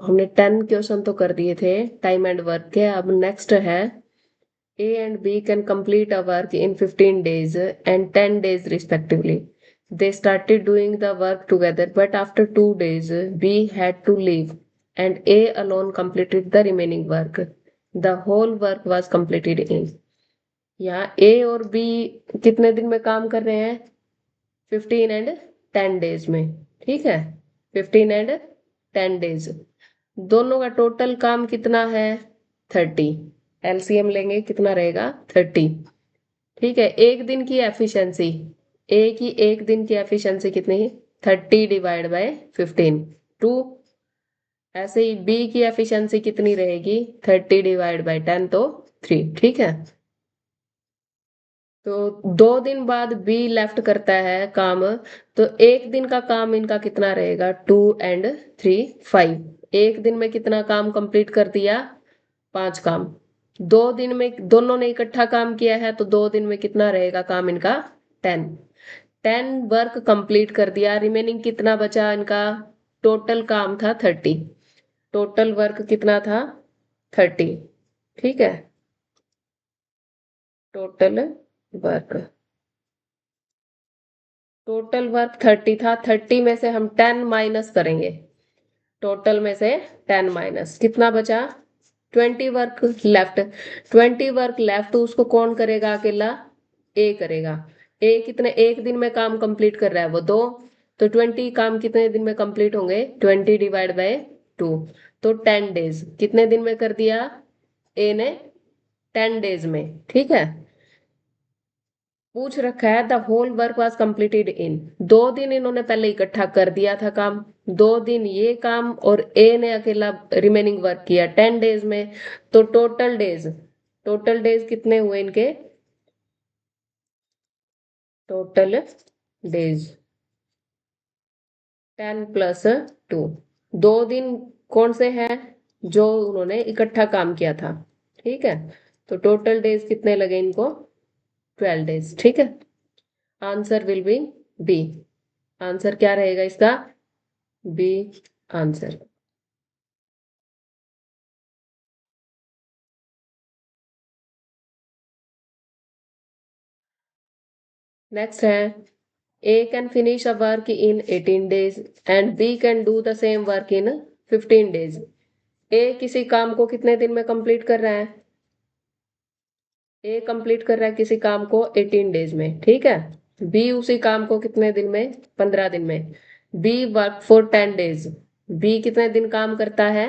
हमने 10 क्वेश्चन तो कर दिए थे टाइम एंड वर्क के। अब नेक्स्ट है A and B can complete a work in 15 days and 10 days respectively. They started doing the work together, but after 2 days, B had to leave and A alone completed the remaining work. The whole work was completed in. यहाँ A और B कितने दिन में काम कर रहे हैं? 15 and 10 days में, ठीक है? 15 and 10 days. दोनों का टोटल काम कितना है? 30। एलसीएम लेंगे कितना रहेगा? 30। ठीक है, एक दिन की एफिशिएंसी, ए की एक दिन की एफिशिएंसी कितनी है? 30 डिवाइड बाय 15 2। ऐसे ही बी की एफिशिएंसी कितनी रहेगी? 30 डिवाइड बाय 10 तो 3। ठीक है, तो 2 दिन बाद बी लेफ्ट करता है काम, तो एक दिन का काम इनका कितना रहेगा? 2 and 3 5। एक दिन में कितना काम कंप्लीट कर दिया? 5 काम। 2 दिन में दोनों ने इकट्ठा काम किया है, तो 2 दिन में कितना रहेगा काम इनका? 10 वर्क कंप्लीट कर दिया। रिमेनिंग कितना बचा इनका? टोटल काम था 30, टोटल वर्क कितना था? 30। ठीक है, टोटल वर्क, टोटल वर्क 30 था। 30 में से हम 10 माइनस करेंगे, टोटल में से 10 माइनस, कितना बचा? 20 वर्क लेफ्ट। 20 वर्क लेफ्ट, उसको कौन करेगा अकेला? ए करेगा। ए कितने एक दिन में काम कंप्लीट कर रहा है? वो 2। तो 20 काम कितने दिन में कंप्लीट होंगे? 20 डिवाइड बाय 2, तो 10 डेज। कितने दिन में कर दिया ए ने? 10 डेज में। ठीक है, पूछ रखा है the whole work was completed in. 2 दिन इन्होंने पहले इकट्ठा कर दिया था काम, 2 दिन ये काम, और ए ने अकेला रिमेनिंग वर्क किया 10 डेज में। तो टोटल डेज, टोटल डेज कितने हुए इनके? Total days 10 plus 2। 2 दिन कौन से हैं? जो उन्होंने इकट्ठा काम किया था। ठीक है, तो टोटल डेज कितने लगे इनको? 12 डेज। ठीक है, answer will be B. Answer क्या रहेगा इसका? B answer. नेक्स्ट है A can finish a work in 18 days and B can do the same work in 15 days. A किसी काम को कितने दिन में कंप्लीट कर रहा है? A कंप्लीट कर रहा है किसी काम को 18 डेज में। ठीक है, B उसी काम को कितने दिन में? 15 दिन में। B work for 10 days. B कितने दिन काम करता है?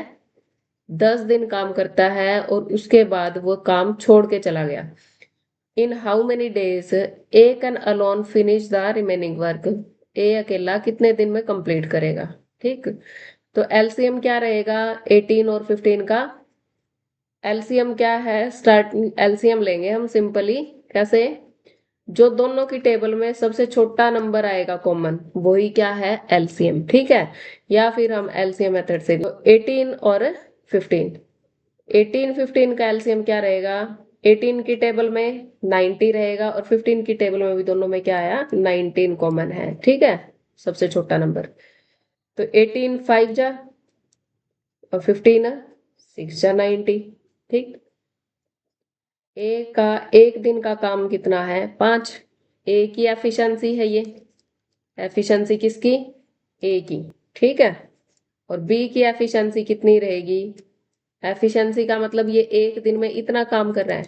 10 दिन काम करता है, और उसके बाद वो काम छोड़ के चला गया। In how many days A can alone finish the remaining work. A अकेला कितने दिन में कंप्लीट करेगा? ठीक, तो एलसीएम क्या रहेगा 18 और 15 का? एलसीएम क्या है? स्टार्ट एलसीएम लेंगे हम सिंपली। कैसे? जो दोनों की टेबल में सबसे छोटा नंबर आएगा कॉमन, वही क्या है? एलसीएम। ठीक है, या फिर हम एलसीएम मेथड से, तो 18 और 15, 18 15 का एलसीएम क्या रहेगा? 18 की टेबल में 90 रहेगा, और 15 की टेबल में भी दोनों में क्या आया? 19 कॉमन है। ठीक है, सबसे छोटा नंबर। तो 18 5 जा, और 15 6 जा 90। ठीक, ए का एक दिन का काम कितना है? 5। ए की एफिशिएंसी है ये, एफिशिएंसी किसकी? ए की। ठीक है, और बी की एफिशिएंसी कितनी रहेगी? एफिशिएंसी का मतलब ये एक दिन में इतना काम कर रहा है।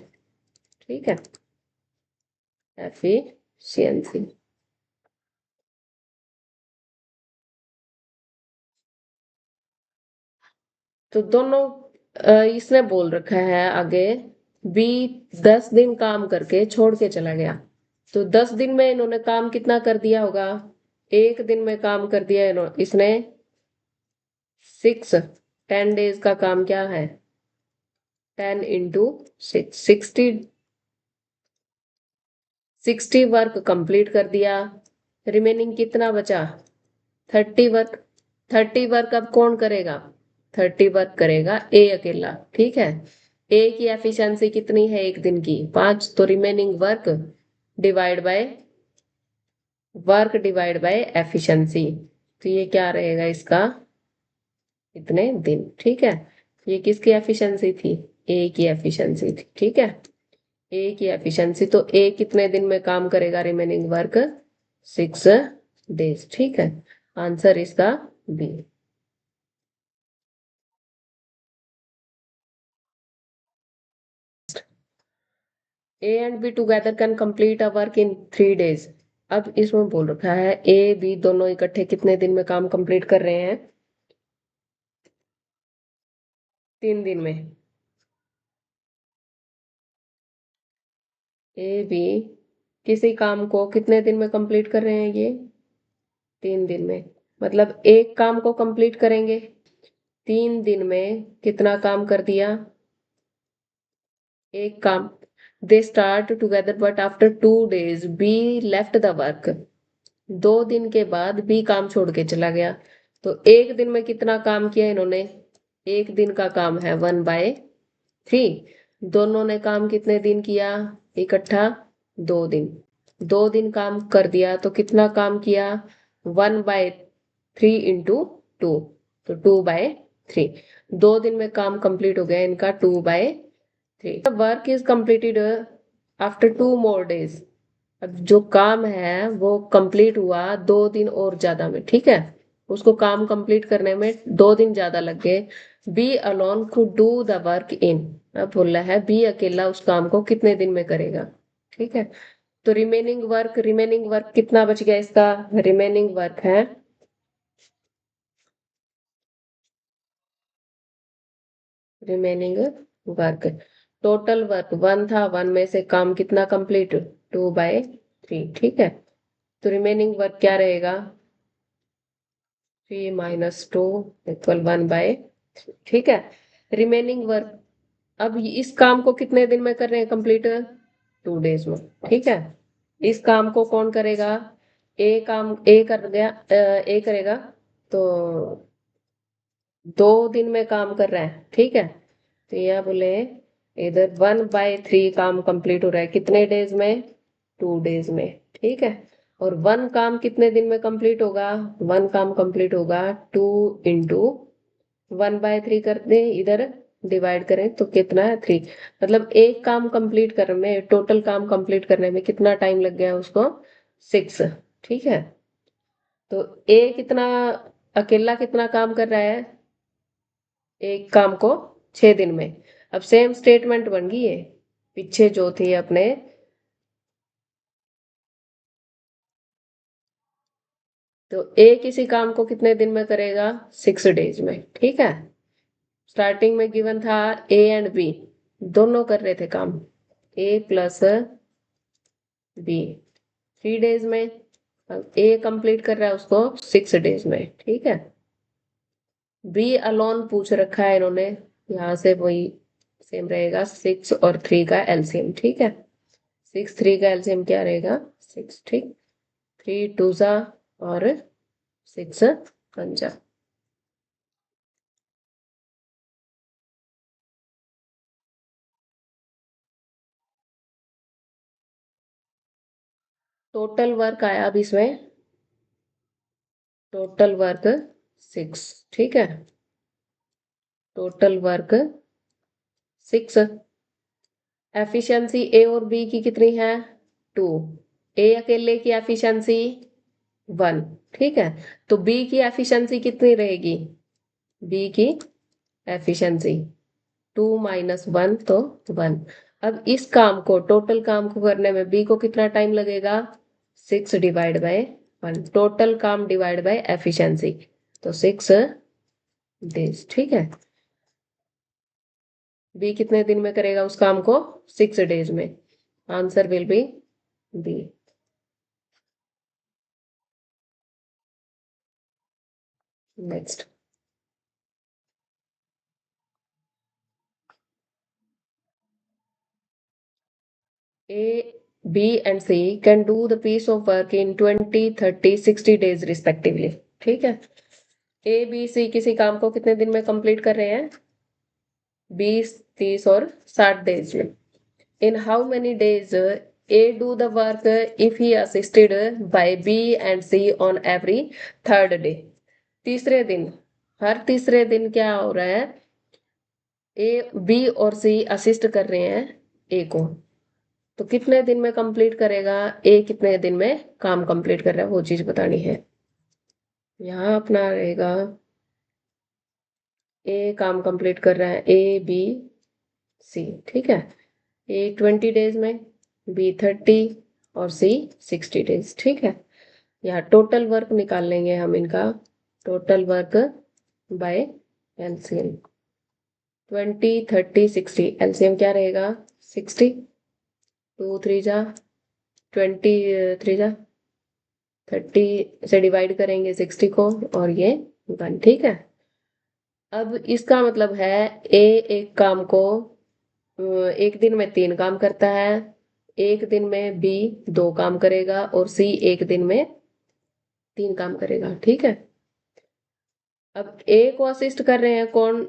ठीक है, एफिशिएंसी। तो दोनों इसने बोल रखा है आगे, बी 10 दिन काम करके छोड़ के चला गया। तो 10 दिन में इन्होंने काम कितना कर दिया होगा? एक दिन में काम कर दिया इसने 6। 10 डेज का काम क्या है? 10 इंटू 6, 60 वर्क कंप्लीट कर दिया। रिमेनिंग कितना बचा? 30 वर्क। 30 वर्क अब कौन करेगा? 30 वर्क करेगा ए अकेला। ठीक है, ए की एफिशिएंसी कितनी है एक दिन की? 5। तो remaining work divide by efficiency, तो ये क्या रहेगा इसका? इतने दिन, ठीक है। ये किसकी एफिशिएंसी थी? ए की एफिशिएंसी थी, ठीक है। ए की एफिशिएंसी, तो ए कितने दिन में काम करेगा रिमेनिंग वर्क? 6 days, ठीक है। आंसर इसका B. A and B together can complete a work in 3 days। अब इसमें बोल रखा है ए बी दोनों इकट्ठे कितने दिन में काम कंप्लीट कर रहे हैं? 3 दिन में। ए बी किसी काम को कितने दिन में कंप्लीट कर रहे हैं ये? 3 दिन में। मतलब एक काम को कंप्लीट करेंगे 3 दिन में, कितना काम कर दिया? एक काम। They start together but after 2 days be left the work. 2 दिन के बाद बी काम छोड़ के चला गया। तो एक दिन में कितना काम किया इन्होंने? एक दिन का काम है 1/3। दोनों ने काम कितने दिन किया इकट्ठा? 2 दिन। 2 दिन काम कर दिया तो कितना काम किया? 1/3 इंटू 2, तो 2/3। 2 दिन में काम कंप्लीट हो गया इनका 2/3। Work is completed after 2 more days। अब जो काम है वो कंप्लीट हुआ 2 दिन और ज्यादा में, ठीक है। उसको काम कंप्लीट करने में 2 दिन ज्यादा लग गए। B alone could do the work in. अब बोल रहा है बी अकेला उस काम को कितने दिन में करेगा, ठीक है। तो रिमेनिंग वर्क कितना बच गया इसका? रिमेनिंग वर्क है रिमेनिंग वर्क, टोटल वर्क 1 था, 1 में से काम कितना कंप्लीट? 2/3, ठीक है। तो रिमेनिंग वर्क क्या रहेगा? 3 - 2 = 1/3, ठीक है। रिमेनिंग वर्क, अब इस काम को कितने दिन में कर रहे हैं कंप्लीट? 2 days में, ठीक है। इस काम को कौन करेगा? ए कर गया, ए करेगा। तो 2 दिन में काम कर रहा है, ठीक है। तो यह बोले इधर 1/3 काम कंप्लीट हो रहा है कितने डेज में? 2 days में, ठीक है। और 1 काम कितने दिन में कंप्लीट होगा? 1 काम कंप्लीट होगा 2 इंटू 1/3 कर दे इधर, डिवाइड करें तो कितना है? 3। मतलब एक काम कंप्लीट करने में, टोटल काम कंप्लीट करने में कितना टाइम लग गया उसको? 6, ठीक है। तो ए कितना, अकेला कितना काम कर रहा है एक काम को? 6 दिन में। अब सेम स्टेटमेंट बन गई है पीछे जो थी अपने। तो ए किसी काम को कितने दिन में करेगा? 6 days में, ठीक है। स्टार्टिंग में गिवन था ए एंड बी दोनों कर रहे थे काम, ए प्लस बी 3 days में। अब ए कंप्लीट कर रहा है उसको 6 days में, ठीक है। बी अलोन पूछ रखा है इन्होंने, यहाँ से वही सेम रहेगा, 6 और 3 का एलसीएम, ठीक है। 6 3 का एलसीएम क्या रहेगा? 6, ठीक। 3 2 जा और 6 1 जा। टोटल वर्क आया अब इसमें, टोटल वर्क 6, ठीक है। Total work 6। एफिशिएंसी ए और बी की कितनी है? 2। ए अकेले की एफिशिएंसी 1, ठीक है। तो बी की एफिशिएंसी कितनी रहेगी? बी की एफिशिएंसी 2 - 1 तो 1। अब इस काम को, टोटल काम को करने में बी को कितना टाइम लगेगा? 6/1, टोटल काम डिवाइड बाय एफिशिएंसी, तो 6 days, ठीक है। बी कितने दिन में करेगा उस काम को? 6 days में। Answer will be B. Next, A, B and C can do the piece of work in 20, 30, 60 days respectively, ठीक है। ए बी सी किसी काम को कितने दिन में कंप्लीट कर रहे हैं? 20, 30 और 60 days में। In how many days A do the work if he assisted by B and C on every third day? तीसरे दिन हर तीसरे दिन क्या हो रहा है, ए बी और सी असिस्ट कर रहे हैं ए को, तो कितने दिन में कंप्लीट करेगा, ए कितने दिन में काम कंप्लीट कर रहा है वो चीज बतानी है। यहाँ अपना रहेगा ए काम कंप्लीट कर रहा है, ए बी सी, ठीक है। ए 20 डेज में, बी 30 और सी 60 डेज, ठीक है। यहाँ टोटल वर्क निकाल लेंगे हम इनका, total work by LCM 20 30 60, LCM क्या रहेगा 60, 2 3 जा 20, 3 जा 30 से डिवाइड करेंगे 60 को, और ये 1, ठीक है। अब इसका मतलब है ए एक काम को एक दिन में 3 काम करता है, एक दिन में बी 2 काम करेगा, और सी एक दिन में 3 काम करेगा, ठीक है। अब ए को असिस्ट कर रहे हैं कौन,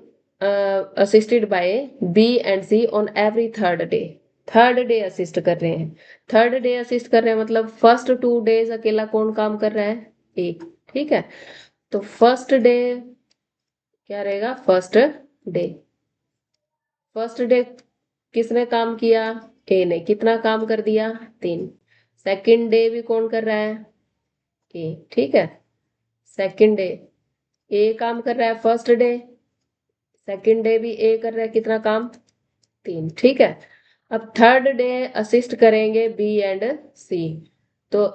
assisted by B and C on every third day, third day assist कर रहे हैं, थर्ड डे असिस्ट कर रहे हैं मतलब फर्स्ट 2 डेज अकेला कौन काम कर रहा है, ए, ठीक है। तो फर्स्ट डे क्या रहेगा, फर्स्ट डे किसने काम किया, ए ने, कितना काम कर दिया 3। सेकंड डे भी कौन कर रहा है, ए, ठीक है। सेकंड डे ए काम कर रहा है फर्स्ट डे, सेकंड डे भी ए कर रहा है, कितना काम 3, ठीक है। अब थर्ड डे असिस्ट करेंगे बी एंड सी, तो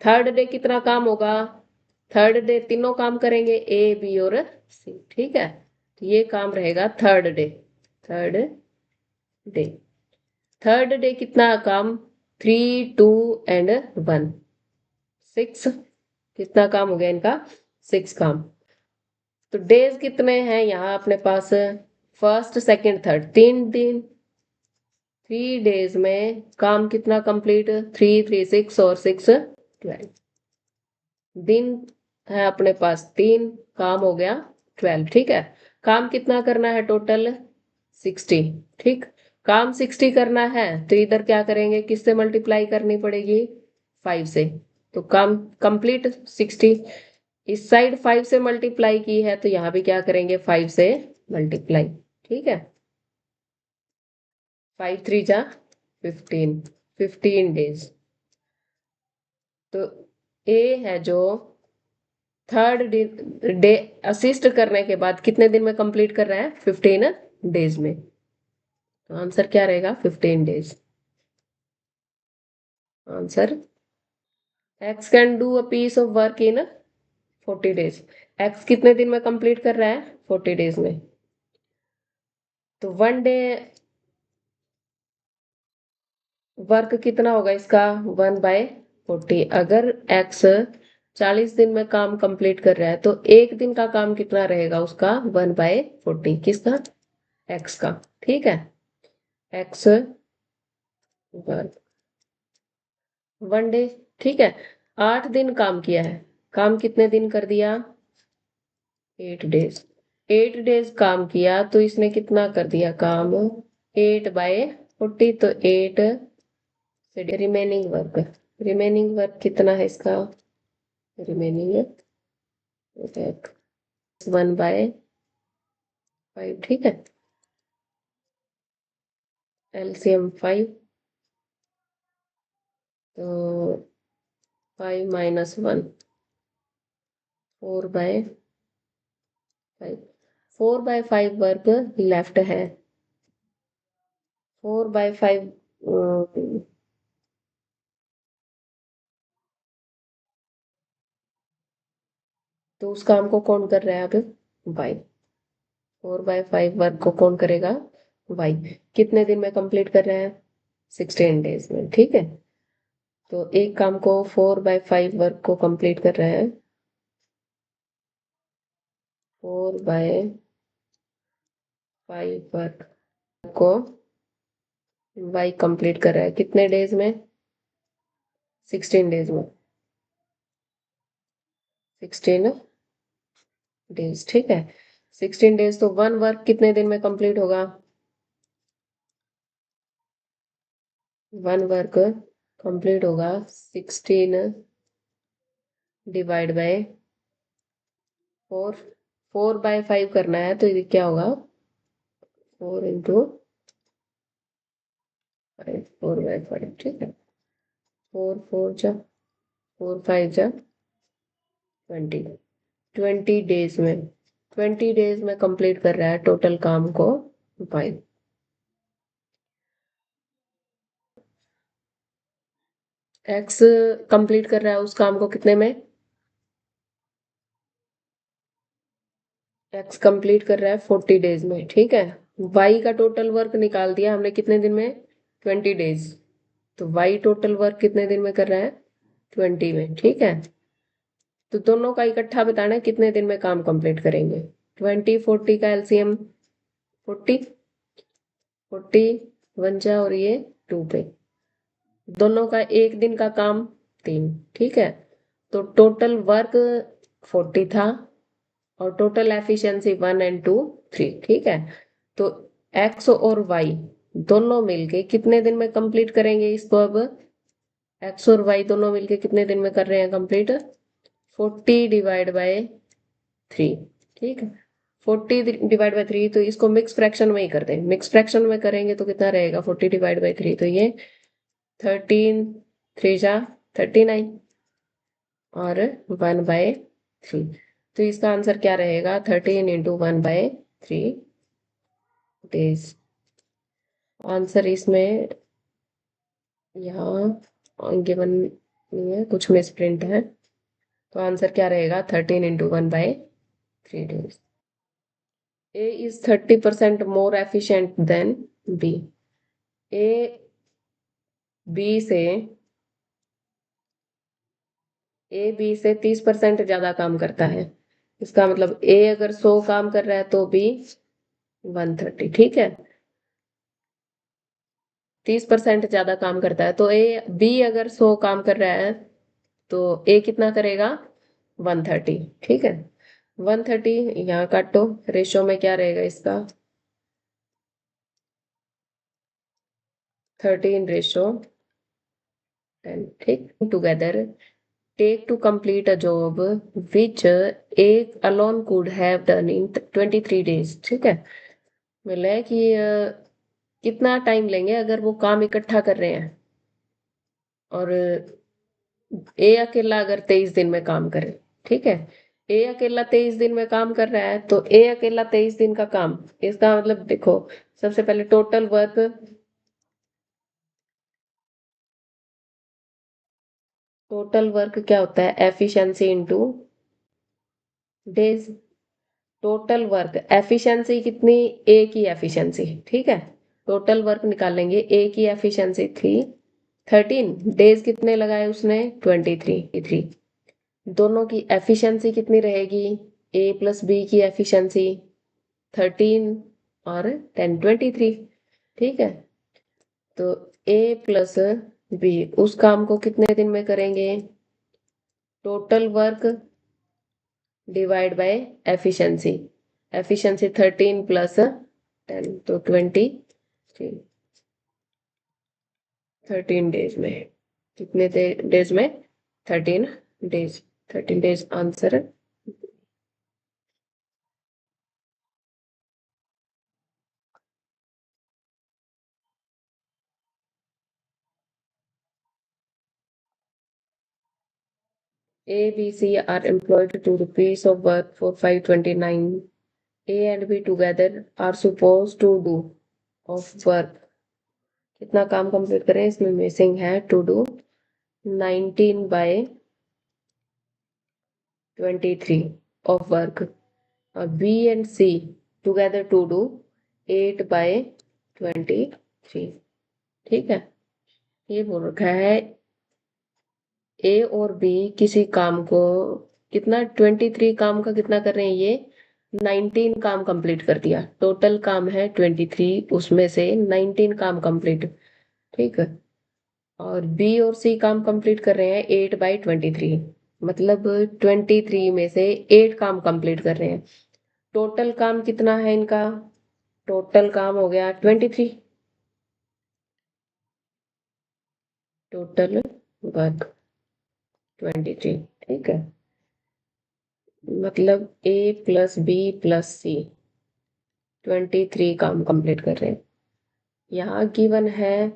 थर्ड डे कितना काम होगा, थर्ड डे तीनों काम करेंगे, ए बी और सी, ठीक है। तो ये काम रहेगा third day, third day, third day कितना काम 3 2 एंड 1, 6, कितना काम हो गया इनका 6 काम। तो डेज कितने हैं यहाँ अपने पास, फर्स्ट सेकंड थर्ड 3 दिन, 3 डेज में काम कितना कंप्लीट, 3 3 6 और 6 12, दिन है अपने पास 3, काम हो गया 12, ठीक है। काम कितना करना है टोटल 60, ठीक। काम 60 करना है तो इधर क्या करेंगे, किससे मल्टीप्लाई करनी पड़ेगी 5 से, तो काम कंप्लीट 60, इस साइड 5 से मल्टीप्लाई की है तो यहाँ भी क्या करेंगे 5 से मल्टीप्लाई, ठीक है। 5 3 जा 15, 15 डेज। तो ए है जो थर्ड डे असिस्ट करने के बाद कितने दिन में कंप्लीट कर रहा है 15 डेज में, तो आंसर क्या रहेगा 15 days. Answer, X can do a piece of work in 40 days, X कितने दिन में कंप्लीट कर रहा है 40 डेज में, तो 1 डे वर्क कितना होगा इसका 1/40, अगर एक्स 40 दिन में काम कंप्लीट कर रहा है तो एक दिन का काम कितना रहेगा उसका 1/40, किसका, एक्स का, ठीक है। एक्स वर्क 1 डे, ठीक है। 8 दिन काम किया है, काम कितने दिन कर दिया 8 डेज, 8 डेज काम किया तो इसने कितना कर दिया काम 8/40, तो 8 से रिमेनिंग वर्क कितना है इसका, रिमेनिंग 1/5, ठीक है। एलसीएम 5, तो 5 - 1 4/5, 4/5 वर्क लेफ्ट है, 4/5 तो उस काम को कौन कर रहा है अब वाई, 4/5 वर्क को कौन करेगा वाई, कितने दिन में कंप्लीट कर रहा है 16 डेज में, ठीक है। तो एक काम को 4/5 वर्क को कंप्लीट कर रहा है, 4/5 वर्क को वाई कंप्लीट कर रहा है कितने डेज में 16 डेज में, 16 डेज, ठीक है। 16 डेज तो 1 वर्क कितने दिन में कंप्लीट होगा, 1 वर्क कंप्लीट होगा 16 डिवाइड बाय 4, 4/5 करना है तो ये क्या होगा 4 इंटू 5 4/5 ठीक है 4 4 20 20 डेज में कंप्लीट कर रहा है टोटल काम को 5 एक्स कंप्लीट कर रहा है उस काम को कितने में एक्स कंप्लीट कर रहा है 40 डेज में ठीक है वाई का टोटल वर्क निकाल दिया हमने कितने दिन में 20 डेज तो वाई टोटल वर्क कितने दिन में कर रहा है 20 में ठीक है तो दोनों का इकट्ठा बताना है कितने दिन में काम कंप्लीट करेंगे 20 40 का एलसीएम 40 40 वन जा और ये 2 पे दोनों का एक दिन का काम 3 ठीक है तो टोटल वर्क 40 था और टोटल एफिशिएंसी 1 एंड 2 3 ठीक है तो एक्स और वाई दोनों मिलके कितने दिन में कंप्लीट करेंगे इसको अब एक्स और वाई दोनों मिलके कितने दिन में कर रहे हैं कंप्लीट 40 डिवाइड बाय 3 ठीक है 40 डिवाइड बाय 3 तो इसको मिक्स फ्रैक्शन में ही कर दें मिक्स फ्रैक्शन में करेंगे तो कितना रहेगा 40 डिवाइड बाय 3 तो ये 13 3 जा 39 और 1/3 तो इसका आंसर क्या रहेगा 13 इंटू 1/3 डेज आंसर इसमें यहाँ गिवन नहीं है कुछ मिस प्रिंट है तो आंसर क्या रहेगा 13 into 1/3 days A is 30% more efficient than B A B से 30% ज्यादा काम करता है इसका मतलब ए अगर 100 काम कर रहा है तो बी 130 ठीक है 30% ज्यादा काम करता है तो बी अगर 100 काम कर रहा है तो ए कितना करेगा 130 ठीक है 130 यहाँ काटो रेशो में क्या रहेगा इसका 13:10 ठीक together take to complete a job which A alone could have done in 23 days ठीक है बोला है कि कितना टाइम लेंगे अगर वो काम इकट्ठा कर रहे हैं और ए अकेला अगर 23 दिन में काम करे ठीक है ए अकेला 23 दिन में काम कर रहा है तो ए अकेला 23 दिन का काम इसका मतलब देखो सबसे पहले टोटल वर्क क्या होता है efficiency into days total work efficiency कितनी ए की एफिशिएंसी ठीक है टोटल वर्क निकालेंगे ए की एफिशिएंसी थी 13 डेज कितने लगाए उसने 23 दोनों की एफिशिएंसी कितनी रहेगी ए प्लस बी की एफिशिएंसी 13 और 10 23 ठीक है तो ए प्लस बी उस काम को कितने दिन में करेंगे total work divide by efficiency efficiency 13 plus 10 तो 23 13 डेज में कितने डेज में 13 days 13 days answer A, B, C are employed to do the piece of work for 529. A and B together are supposed to do of work. कितना काम complete करें इसमें missing है to do 19/23 of work. B and C together to do 8/23 ठीक है ये बोल रखा है ए और बी किसी काम को कितना 23 काम का कितना कर रहे हैं ये 19 काम कंप्लीट कर दिया टोटल काम है 23 उसमें से 19 काम कंप्लीट ठीक है और बी और सी काम कंप्लीट कर रहे हैं 8/23 मतलब 23 में से 8 काम कंप्लीट कर रहे हैं टोटल काम कितना है इनका टोटल काम हो गया 23 टोटल वर्क 23 ठीक है मतलब A plus B plus C 23 काम कंप्लीट कर रहे हैं। यहाँ गिवन है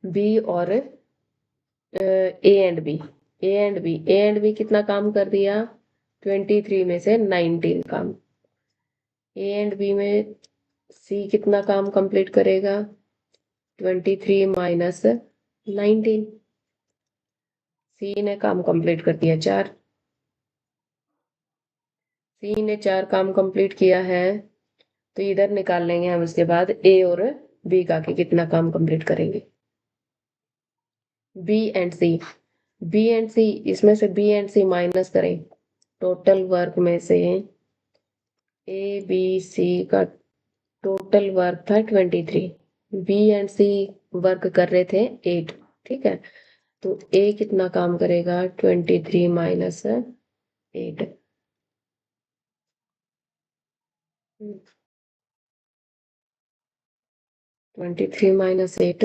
B और A एंड B कितना काम कर दिया? 23 में से 19 काम। A एंड B में C कितना काम कंप्लीट करेगा? 23 माइनस 19। C ने काम कंप्लीट कर दिया 4। C ने 4 काम कंप्लीट किया है, तो इधर निकाल लेंगे हम उसके बाद A और B का कि कितना काम कंप्लीट करेंगे। B एंड C इसमें से B एंड C माइनस करें। टोटल वर्क में से ABC का टोटल वर्क था 23। B एंड C वर्क कर रहे थे 8। ठीक है, तो A कितना काम करेगा? 23 minus 8। 23 minus 8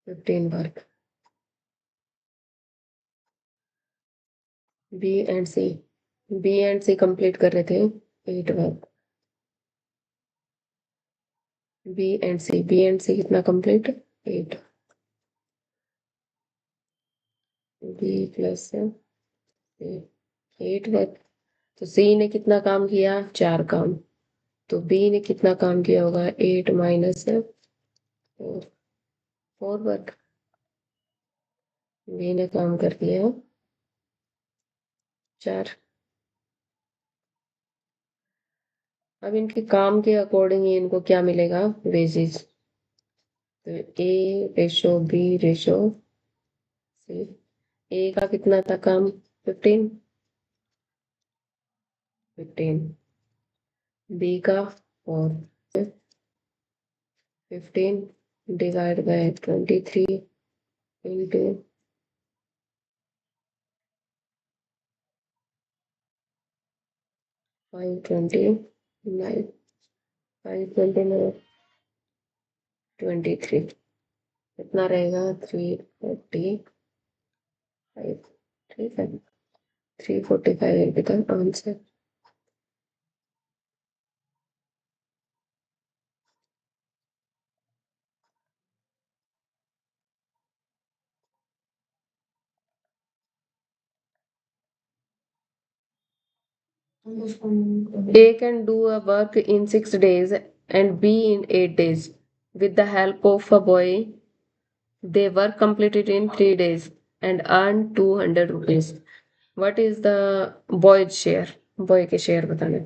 15 work. B and C complete कर रहे थे 8 वर्क। B एंड C कितना कंप्लीट? 8। B plus 8 work. तो C ने कितना काम किया? 4 काम। तो B ने कितना काम किया होगा? 8 माइनस 4 वर्क। B ने काम कर दिया 4। अब इनके काम के अकॉर्डिंग ही इनको क्या मिलेगा? वेजेस। तो A ratio B ratio C। A का कितना था काम? 15। B का 4। 15 डिवाइड बाय 23 इंटू 529 529 23 कितना रहेगा? 345। ठीक है, 345 will be the answer. A can do a work in 6 days and B in 8 days. With the help of a boy, they work completed in 3 days and earn 200 rupees. What is the boy's share? Boy के share बताने।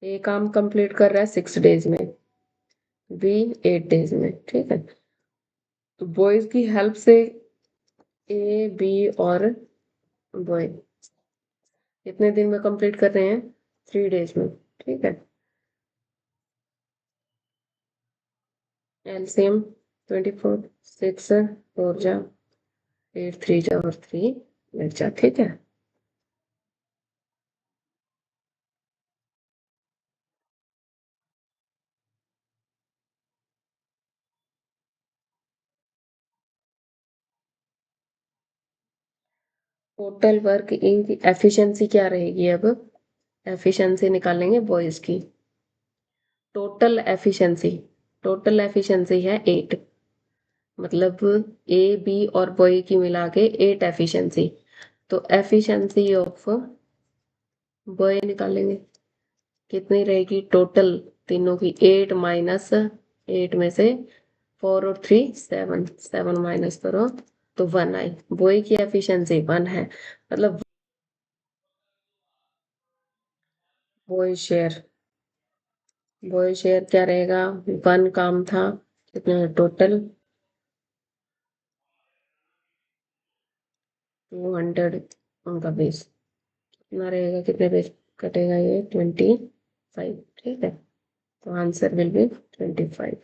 A काम complete कर रहा है 6 days में, B 8 days में। ठीक है, तो बॉयज की हेल्प से A B और बॉय कितने दिन में कंप्लीट कर रहे हैं? 3 डेज में। ठीक है, एलसीएम 24 6 4 जा 8 3 जा और 3 लग जा। ठीक है, टोटल वर्क इनकी एफिशिएंसी क्या रहेगी? अब एफिशिएंसी निकालेंगे बॉयज की। टोटल एफिशिएंसी है 8, मतलब ए बी और बॉय की मिला के 8 एफिशिएंसी। तो एफिशिएंसी ऑफ बॉय निकालेंगे, कितनी रहेगी? टोटल तीनों की 8 माइनस 8 में से 4 और 3 7, 7 माइनस करो तो 1 आई। बॉय की एफिशिएंसी 1 है, मतलब बॉय शेयर क्या रहेगा? 1 काम था, कितना टोटल? 200 उनका बेस कितना रहेगा? कितने बेस कटेगा ये? 25। ठीक है, तो आंसर विल बी 25।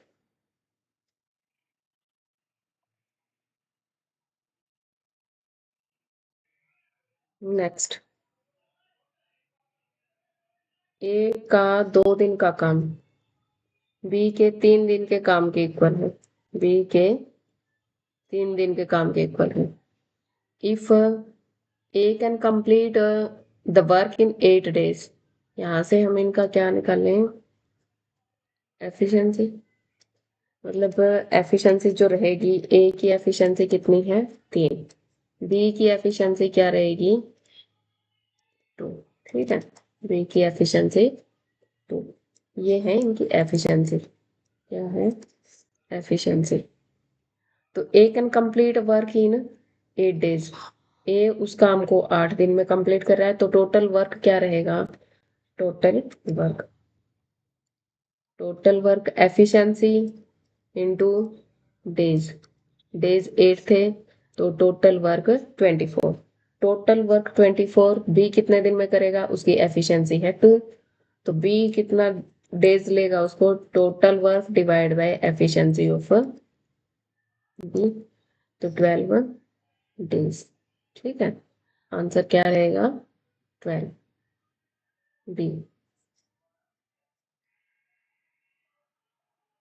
नेक्स्ट, ए का 2 दिन का काम बी के 3 दिन के काम के इक्वल है। बी के 3 दिन के काम के इक्वल है। If A can complete the work in 8 days, यहाँ से हम इनका क्या निकाल लें, एफिशिएंसी। मतलब एफिशिएंसी जो रहेगी, ए की एफिशिएंसी कितनी है 3, बी की एफिशिएंसी क्या रहेगी 2। ठीक है, बी की एफिशिएंसी 2। ये है इनकी एफिशिएंसी, क्या है एफिशिएंसी। तो A can complete work in 8 days, A उस काम को 8 दिन में कंप्लीट कर रहा है, तो टोटल वर्क क्या रहेगा, total work efficiency into days, days 8 थे तो total work 24, total work 24, B कितने दिन में करेगा, उसकी एफिशिएंसी है 2, तो बी कितना डेज लेगा उसको, total work divide by efficiency of B, तो 12 डेज। ठीक है, आंसर क्या रहेगा 12, बी।